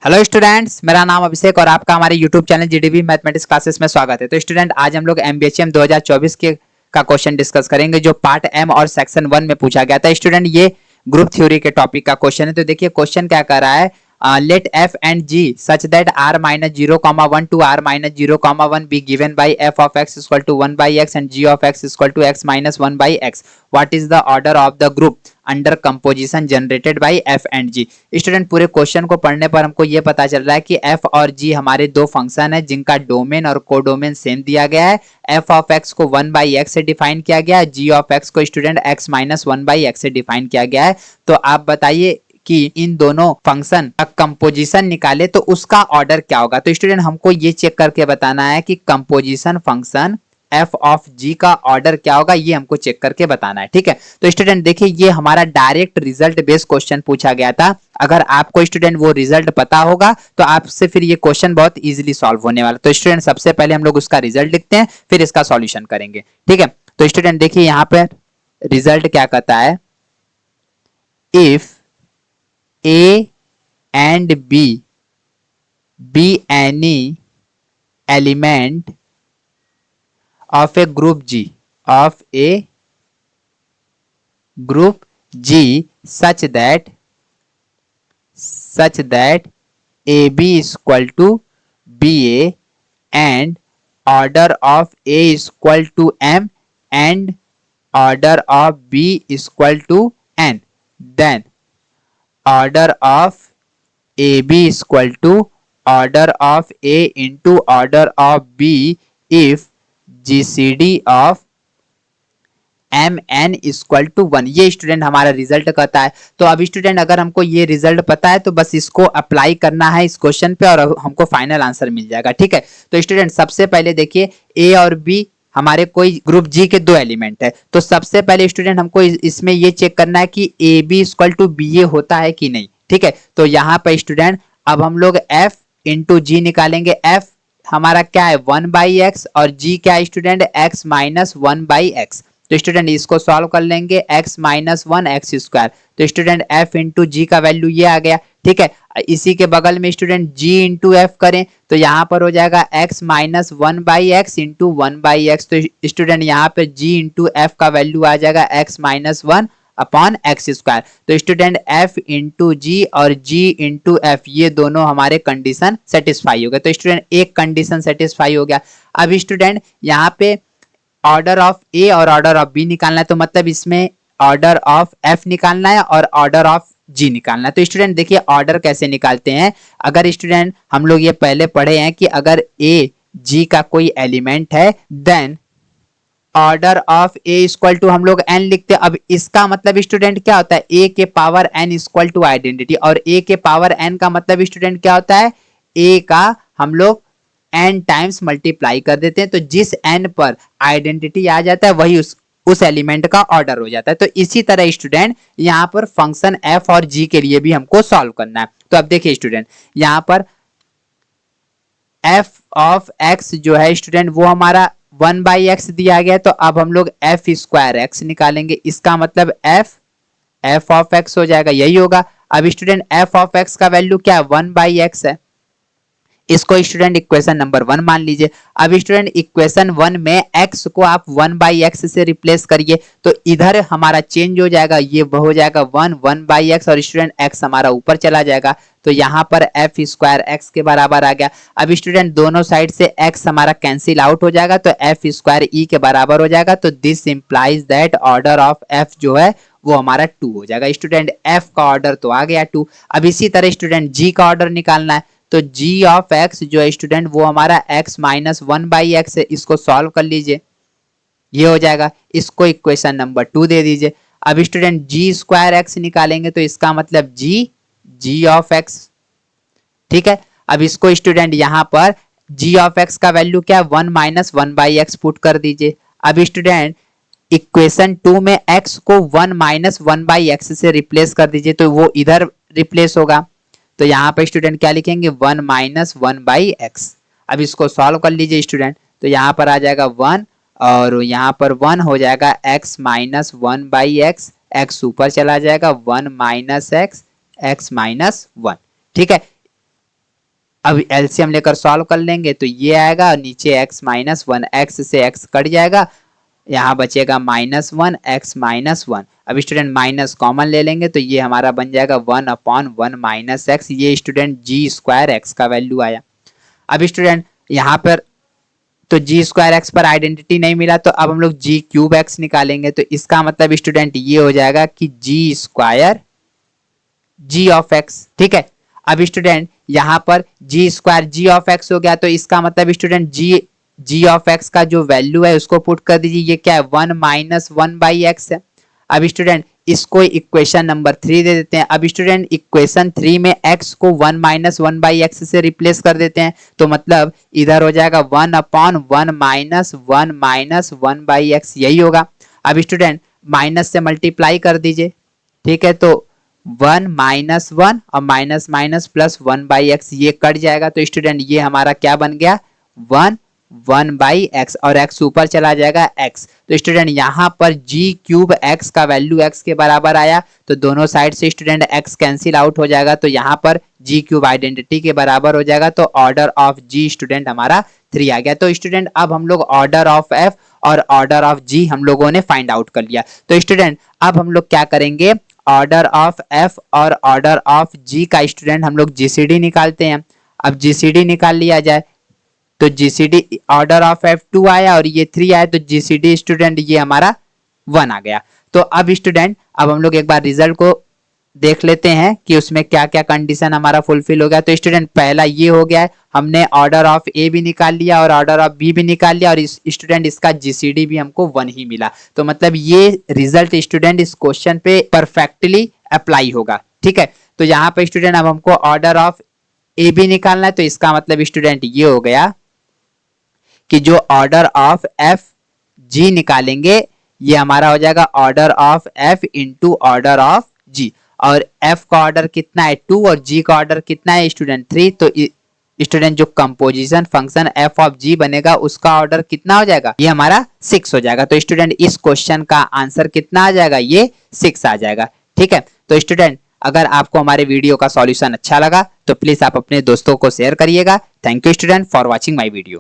Hello students, मेरा नाम अभिषेक और आपका हमारे YouTube channel GDB mathematics classes में स्वागत है। तो स्टूडेंट, आज हम लोग एमबीएचएम 2024 के का क्वेश्चन डिस्कस करेंगे जो पार्ट एम और सेक्शन 1 में पूछा गया था। स्टूडेंट, ये ग्रुप थ्योरी के टॉपिक का क्वेश्चन है। तो देखिए क्वेश्चन क्या कर रहा है, let F and G such that R minus 0,1 to R minus 0,1 be given by F of X equal to 1 by X and G of X equal to X minus 1 by X. What is the order of the group under composition generated by F and G. Student, पूरे question को पढ़ने पर हमको ये पता चल रहा है कि एफ और जी हमारे दो फंक्शन है जिनका डोमेन और कोडोमेन सेम दिया गया है। एफ ऑफ एक्स को 1 बाई एक्स से डिफाइन किया गया है, जी ऑफ एक्स को student x minus 1 by x से डिफाइन किया गया है। तो आप बताइए कि इन दोनों फंक्शन का कंपोजिशन निकाले तो उसका ऑर्डर क्या होगा। तो स्टूडेंट, हमको ये चेक करके बताना है कि कंपोजिशन फंक्शन एफ ऑफ जी का ऑर्डर क्या होगा, ये हमको चेक करके बताना है। ठीक है, तो स्टूडेंट देखिए, ये हमारा डायरेक्ट रिजल्ट बेस्ड क्वेश्चन पूछा गया था। अगर आपको स्टूडेंट वो रिजल्ट पता होगा तो आपसे फिर ये क्वेश्चन बहुत इजीली सॉल्व होने वाला। तो स्टूडेंट, सबसे पहले हम लोग उसका रिजल्ट लिखते हैं, फिर इसका सॉल्यूशन करेंगे। ठीक है, तो स्टूडेंट देखिए यहाँ पर रिजल्ट क्या कहता है, if A and B be any element of a group G such that AB is equal to BA and order of A is equal to M and order of B is equal to N, then order of AB is equal to order of A into order of B if GCD of MN is equal to 1। ये student हमारा result कहता है। तो अब student, अगर हमको ये result पता है तो बस इसको अप्लाई करना है इस क्वेश्चन पे और हमको फाइनल आंसर मिल जाएगा। ठीक है, तो स्टूडेंट सबसे पहले देखिए, ए और बी हमारे कोई ग्रुप जी के दो एलिमेंट है। तो सबसे पहले स्टूडेंट हमको इसमें ये चेक करना है कि A B equal to B A होता है कि नहीं। ठीक है, तो यहाँ पर स्टूडेंट अब हम लोग एफ इंटू जी निकालेंगे। एफ हमारा क्या है 1 बाई एक्स और जी क्या है student x minus 1 by x. तो स्टूडेंट इसको सॉल्व कर लेंगे, एक्स माइनस 1 एक्स स्क्वायर। तो स्टूडेंट एफ इंटू जी का वैल्यू ये आ गया। ठीक है, इसी के बगल में स्टूडेंट जी इंटू एफ करें तो यहाँ पर हो जाएगा x minus 1 by x into 1 by x. तो स्टूडेंट यहाँ पे जी इंटू एफ का वैल्यू आ जाएगा x minus 1 upon x square. तो स्टूडेंट एफ इंटू जी और जी इंटू एफ ये दोनों हमारे कंडीशन सेटिस्फाई हो गए। तो स्टूडेंट एक कंडीशन सेटिस्फाई हो गया। अब स्टूडेंट यहाँ पे ऑर्डर ऑफ ए और ऑर्डर ऑफ बी निकालना है, तो मतलब इसमें ऑर्डर ऑफ एफ निकालना है और ऑर्डर ऑफ जी निकालना है। तो स्टूडेंट देखिए ऑर्डर कैसे निकालते हैं। अगर स्टूडेंट हम लोग ये पहले पढ़े हैं कि अगर ए जी का कोई एलिमेंट है then order of A equal to हम लोग एन लिखते हैं। अब इसका मतलब स्टूडेंट क्या होता है, ए के power n equal to identity, और ए के पावर एन का मतलब स्टूडेंट क्या होता है, ए का हम लोग n टाइम्स मल्टीप्लाई कर देते हैं। तो जिस n पर आइडेंटिटी आ जाता है वही उस एलिमेंट का ऑर्डर हो जाता है। तो इसी तरह स्टूडेंट यहाँ पर फंक्शन f और g के लिए भी हमको सॉल्व करना है। तो अब देखिए स्टूडेंट यहाँ पर f ऑफ x जो है स्टूडेंट वो हमारा 1 बाई एक्स दिया गया है। तो अब हम लोग f स्क्वायर एक्स निकालेंगे। इसका मतलब f ऑफ x हो जाएगा, यही होगा। अब स्टूडेंट f ऑफ x का वैल्यू क्या है 1 बाई एक्स है, इसको स्टूडेंट इक्वेशन नंबर 1 मान लीजिए। अब स्टूडेंट इक्वेशन 1 में x को आप 1 बाई एक्स से रिप्लेस करिए तो इधर हमारा चेंज हो जाएगा, ये हो जाएगा 1 बाई एक्स और स्टूडेंट x हमारा ऊपर चला जाएगा। तो यहाँ पर f स्क्वायर एक्स के बराबर आ गया। अब स्टूडेंट दोनों साइड से x हमारा कैंसिल आउट हो जाएगा तो f स्क्वायर e के बराबर हो जाएगा। तो this implies that order of f जो है वो हमारा 2 हो जाएगा। स्टूडेंट f का ऑर्डर तो आ गया 2। अब इसी तरह स्टूडेंट g का ऑर्डर निकालना है। तो g ऑफ x जो है स्टूडेंट वो हमारा x माइनस 1 बाई एक्स है, इसको सॉल्व कर लीजिए, ये हो जाएगा। इसको इक्वेशन नंबर 2 दे दीजिए। अब स्टूडेंट g स्क्वायर एक्स निकालेंगे तो इसका मतलब g ऑफ x। ठीक है, अब इसको स्टूडेंट यहाँ पर g ऑफ x का वैल्यू क्या है 1 माइनस 1 बाई एक्स पुट कर दीजिए। अब स्टूडेंट इक्वेशन 2 में x को 1 माइनस 1 बाई एक्स से रिप्लेस कर दीजिए तो वो इधर रिप्लेस होगा। तो यहाँ पर स्टूडेंट क्या लिखेंगे 1 माइनस 1 बाई एक्स। अब इसको सॉल्व कर लीजिए स्टूडेंट, तो यहाँ पर आ जाएगा 1 और यहाँ पर 1 हो जाएगा x minus 1 by x, x ऊपर चला जाएगा 1 माइनस एक्स, एक्स माइनस 1। ठीक है, अब एलसीएम लेकर सॉल्व कर लेंगे तो ये आएगा, नीचे x माइनस वन, एक्स से x कट जाएगा, यहाँ बचेगा -1 x -1। अब स्टूडेंट माइनस कॉमन ले लेंगे तो ये हमारा बन जाएगा 1/1 माइनस एक्स, ये स्टूडेंट जी स्क्वायर एक्स का वैल्यू आया। अब स्टूडेंट यहाँ पर तो जी स्क्वायर एक्स पर आइडेंटिटी नहीं मिला, तो अब हम लोग जी क्यूब एक्स निकालेंगे, तो इसका मतलब स्टूडेंट ये हो जाएगा कि जी स्क्वायर जी ऑफ एक्स। ठीक है, अब स्टूडेंट यहाँ पर जी स्क्वायर जी ऑफ एक्स हो गया, तो इसका मतलब स्टूडेंट जी ऑफ एक्स का जो वैल्यू है उसको पुट कर दीजिए, ये क्या है 1-1/x है। अब स्टूडेंट इसको इक्वेशन नंबर 3 दे देते हैं। अब स्टूडेंट इक्वेशन 3 में x को 1-1/x से रिप्लेस कर देते हैं, तो मतलब इधर हो जाएगा 1/1 - 1/1/x, यही होगा। अब स्टूडेंट माइनस से मल्टीप्लाई कर दीजिए, ठीक है, तो 1 - 1 और माइनस माइनस प्लस 1/x, ये कट जाएगा, तो स्टूडेंट ये हमारा क्या बन गया 1/x और x ऊपर चला जाएगा x। तो स्टूडेंट यहाँ पर जी क्यूब x का वैल्यू x के बराबर आया, तो दोनों साइड से स्टूडेंट x कैंसिल आउट हो जाएगा, तो यहाँ पर जी क्यूब आइडेंटिटी के बराबर हो जाएगा, तो ऑर्डर ऑफ जी स्टूडेंट हमारा 3 आ गया। तो स्टूडेंट अब हम लोग ऑर्डर ऑफ f और ऑर्डर ऑफ g हम लोगों ने फाइंड आउट कर लिया। तो स्टूडेंट अब हम लोग क्या करेंगे, ऑर्डर ऑफ f और ऑर्डर ऑफ g का स्टूडेंट हम लोग जीसीडी निकालते हैं। अब जीसीडी निकाल लिया जाए, तो जीसीडी ऑर्डर ऑफ f 2 आया और ये 3 आया, तो जीसीडी स्टूडेंट ये हमारा 1 आ गया। तो अब स्टूडेंट अब हम लोग एक बार रिजल्ट को देख लेते हैं कि उसमें क्या क्या कंडीशन हमारा फुलफिल हो गया। तो स्टूडेंट पहला ये हो गया है, हमने ऑर्डर ऑफ ए भी निकाल लिया और ऑर्डर ऑफ बी भी निकाल लिया, और स्टूडेंट इसका जीसीडी भी हमको 1 ही मिला। तो मतलब ये रिजल्ट स्टूडेंट इस क्वेश्चन पे परफेक्टली अप्लाई होगा। ठीक है, तो यहाँ पे स्टूडेंट अब हमको ऑर्डर ऑफ ए भी निकालना है, तो इसका मतलब स्टूडेंट ये हो गया कि जो ऑर्डर ऑफ एफ जी निकालेंगे ये हमारा हो जाएगा order of F into order of G, और एफ का ऑर्डर कितना है 2 और जी का ऑर्डर कितना है स्टूडेंट 3, तो स्टूडेंट जो कंपोजिशन फंक्शन एफ ऑफ जी बनेगा उसका ऑर्डर कितना हो जाएगा, ये हमारा 6 हो जाएगा। तो स्टूडेंट इस क्वेश्चन का आंसर कितना आ जाएगा, ये 6 आ जाएगा। ठीक है, तो स्टूडेंट अगर आपको हमारे वीडियो का सॉल्यूशन अच्छा लगा तो प्लीज आप अपने दोस्तों को शेयर करिएगा। Thank you student for watching my video.